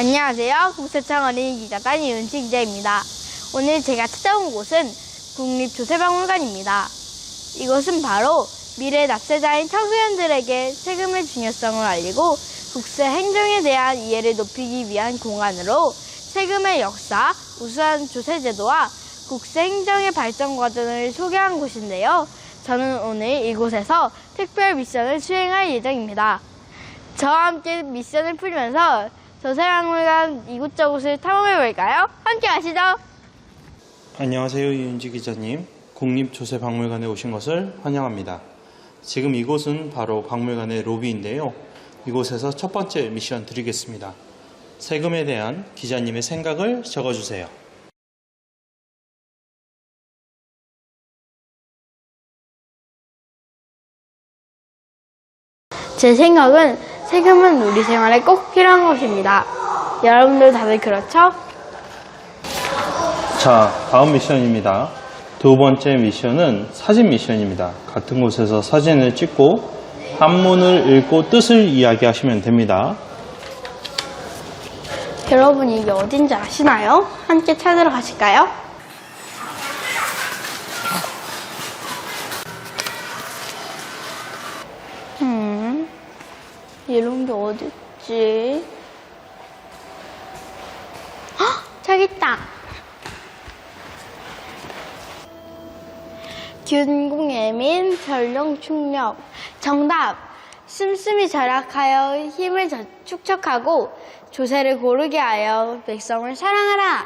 안녕하세요. 국세청 어린이기자단 이은지 기자입니다. 오늘 제가 찾아온 곳은 국립조세박물관입니다. 이곳은 바로 미래 납세자인 청소년들에게 세금의 중요성을 알리고 국세 행정에 대한 이해를 높이기 위한 공간으로 세금의 역사, 우수한 조세제도와 국세 행정의 발전 과정을 소개한 곳인데요. 저는 오늘 이곳에서 특별 미션을 수행할 예정입니다. 저와 함께 미션을 풀면서 조세박물관 이곳저곳을 탐험해볼까요? 함께 가시죠. 안녕하세요. 이은지 기자님. 국립조세박물관에 오신 것을 환영합니다. 지금 이곳은 바로 박물관의 로비인데요. 이곳에서 첫 번째 미션 드리겠습니다. 세금에 대한 기자님의 생각을 적어주세요. 제 생각은 세금은 우리 생활에 꼭 필요한 것입니다. 여러분들 다들 그렇죠? 자, 다음 미션입니다. 두 번째 미션은 사진 미션입니다. 같은 곳에서 사진을 찍고 한문을 읽고 뜻을 이야기하시면 됩니다. 여러분 이게 어딘지 아시나요? 함께 찾으러 가실까요? 이런 게 어딨지? 헉! 저기 있다! 균공예민, 전령충력. 정답! 씀씀이 절약하여 힘을 축적하고 조세를 고르게 하여 백성을 사랑하라.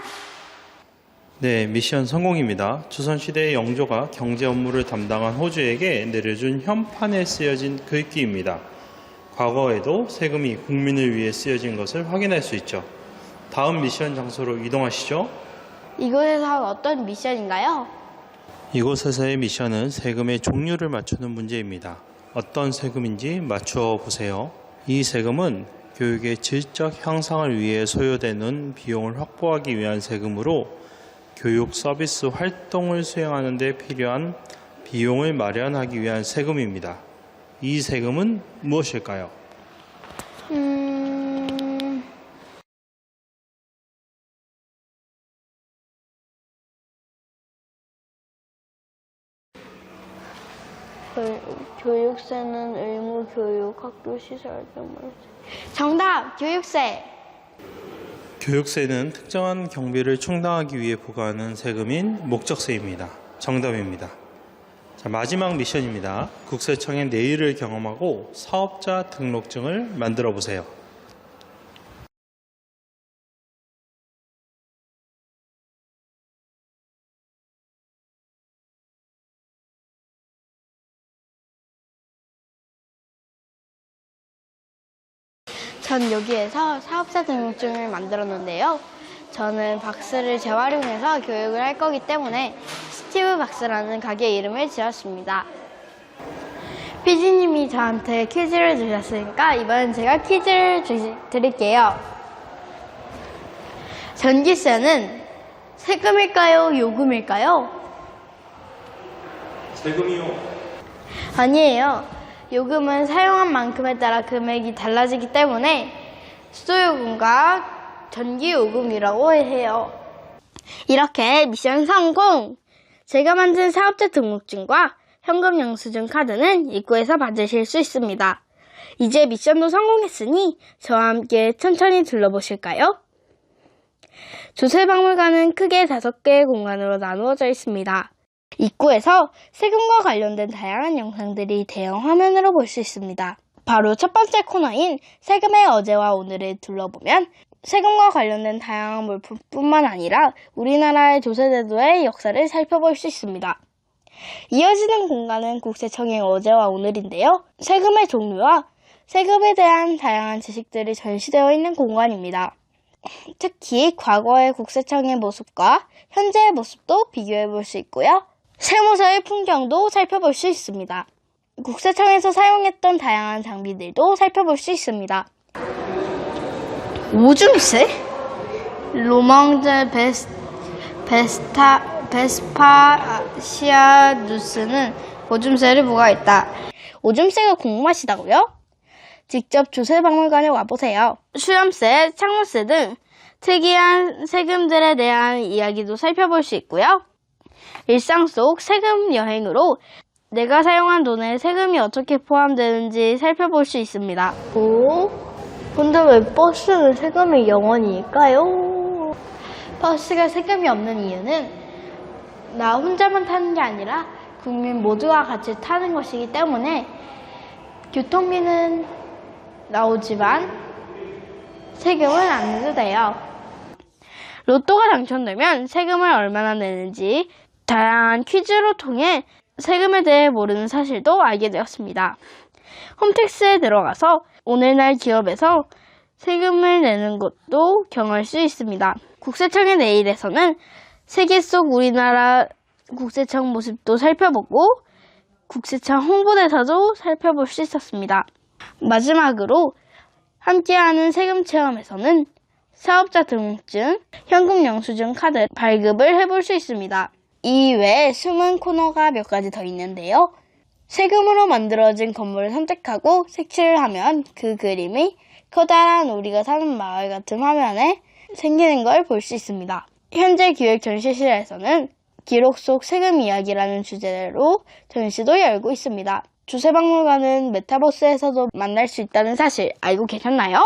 네, 미션 성공입니다. 조선시대의 영조가 경제 업무를 담당한 호주에게 내려준 현판에 쓰여진 글귀입니다. 과거에도 세금이 국민을 위해 쓰여진 것을 확인할 수 있죠. 다음 미션 장소로 이동하시죠. 이곳에서 어떤 미션인가요? 이곳에서의 미션은 세금의 종류를 맞추는 문제입니다. 어떤 세금인지 맞추어 보세요. 이 세금은 교육의 질적 향상을 위해 소요되는 비용을 확보하기 위한 세금으로 교육 서비스 활동을 수행하는 데 필요한 비용을 마련하기 위한 세금입니다. 이 세금은 무엇일까요? 교육세는 의무 교육, 학교 시설 등을. 정답! 교육세! 교육세는 특정한 경비를 충당하기 위해 부과하는 세금인 목적세입니다. 정답입니다. 자, 마지막 미션입니다. 국세청의 내일을 경험하고 사업자 등록증을 만들어 보세요. 전 여기에서 사업자 등록증을 만들었는데요. 저는 박스를 재활용해서 교육을 할 거기 때문에 스티브 박스라는 가게 이름을 지었습니다. 피디님이 저한테 퀴즈를 주셨으니까 이번엔 제가 퀴즈를 드릴게요. 전기세는 세금일까요? 요금일까요? 세금이요. 아니에요. 요금은 사용한 만큼에 따라 금액이 달라지기 때문에 수도요금과 전기요금이라고 해요. 이렇게 미션 성공! 제가 만든 사업자 등록증과 현금 영수증 카드는 입구에서 받으실 수 있습니다. 이제 미션도 성공했으니 저와 함께 천천히 둘러보실까요? 조세박물관은 크게 5개의 공간으로 나누어져 있습니다. 입구에서 세금과 관련된 다양한 영상들이 대형 화면으로 볼 수 있습니다. 바로 첫 번째 코너인 세금의 어제와 오늘을 둘러보면 세금과 관련된 다양한 물품뿐만 아니라 우리나라의 조세제도의 역사를 살펴볼 수 있습니다. 이어지는 공간은 국세청의 어제와 오늘인데요. 세금의 종류와 세금에 대한 다양한 지식들이 전시되어 있는 공간입니다. 특히 과거의 국세청의 모습과 현재의 모습도 비교해 볼 수 있고요. 세무서의 풍경도 살펴볼 수 있습니다. 국세청에서 사용했던 다양한 장비들도 살펴볼 수 있습니다. 오줌세? 로망제 베스파시아누스는 오줌세를 부과했다. 오줌세가 궁금하시다고요? 직접 조세박물관에 와보세요. 수염세, 창문세 등 특이한 세금들에 대한 이야기도 살펴볼 수 있고요. 일상 속 세금 여행으로 내가 사용한 돈에 세금이 어떻게 포함되는지 살펴볼 수 있습니다. 오? 근데 왜 버스는 세금이 0원일까요? 버스가 세금이 없는 이유는 나 혼자만 타는 게 아니라 국민 모두가 같이 타는 것이기 때문에 교통비는 나오지만 세금은 안 내도 돼요. 로또가 당첨되면 세금을 얼마나 내는지 다양한 퀴즈로 통해 세금에 대해 모르는 사실도 알게 되었습니다. 홈택스에 들어가서 오늘날 기업에서 세금을 내는 것도 경험할 수 있습니다. 국세청의 내일에서는 세계 속 우리나라 국세청 모습도 살펴보고 국세청 홍보대사도 살펴볼 수 있었습니다. 마지막으로 함께하는 세금 체험에서는 사업자 등록증, 현금 영수증 카드 발급을 해볼 수 있습니다. 이 외에 숨은 코너가 몇 가지 더 있는데요. 세금으로 만들어진 건물을 선택하고 색칠을 하면 그 그림이 커다란 우리가 사는 마을 같은 화면에 생기는 걸 볼 수 있습니다. 현재 기획 전시실에서는 기록 속 세금 이야기라는 주제로 전시도 열고 있습니다. 조세박물관은 메타버스에서도 만날 수 있다는 사실 알고 계셨나요?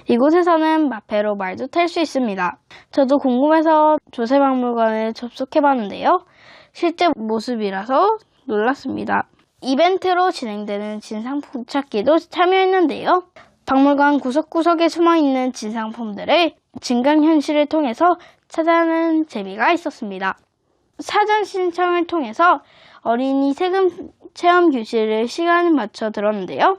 이곳에서는 마페로 말도 탈 수 있습니다. 저도 궁금해서 조세박물관에 접속해봤는데요. 실제 모습이라서 놀랐습니다. 이벤트로 진행되는 진상품 찾기도 참여했는데요. 박물관 구석구석에 숨어있는 진상품들을 증강현실을 통해서 찾아내는 재미가 있었습니다. 사전 신청을 통해서 어린이 세금 체험 교실을 시간을 맞춰 들었는데요.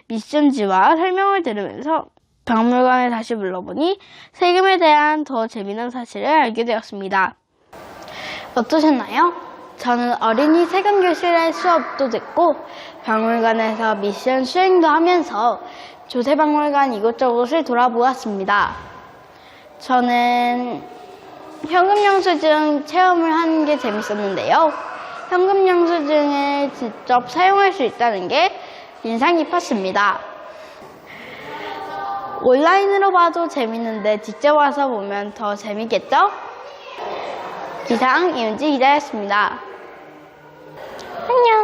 미션지와 설명을 들으면서 박물관에 다시 불러보니 세금에 대한 더 재미난 사실을 알게 되었습니다. 어떠셨나요? 저는 어린이 세금 교실의 수업도 듣고 박물관에서 미션 수행도 하면서 조세박물관 이곳저곳을 돌아보았습니다. 저는 현금 영수증 체험을 하는 게 재밌었는데요. 현금 영수증을 직접 사용할 수 있다는 게 인상 깊었습니다. 온라인으로 봐도 재밌는데 직접 와서 보면 더 재밌겠죠? 기상 이은지 기자였습니다. 안녕.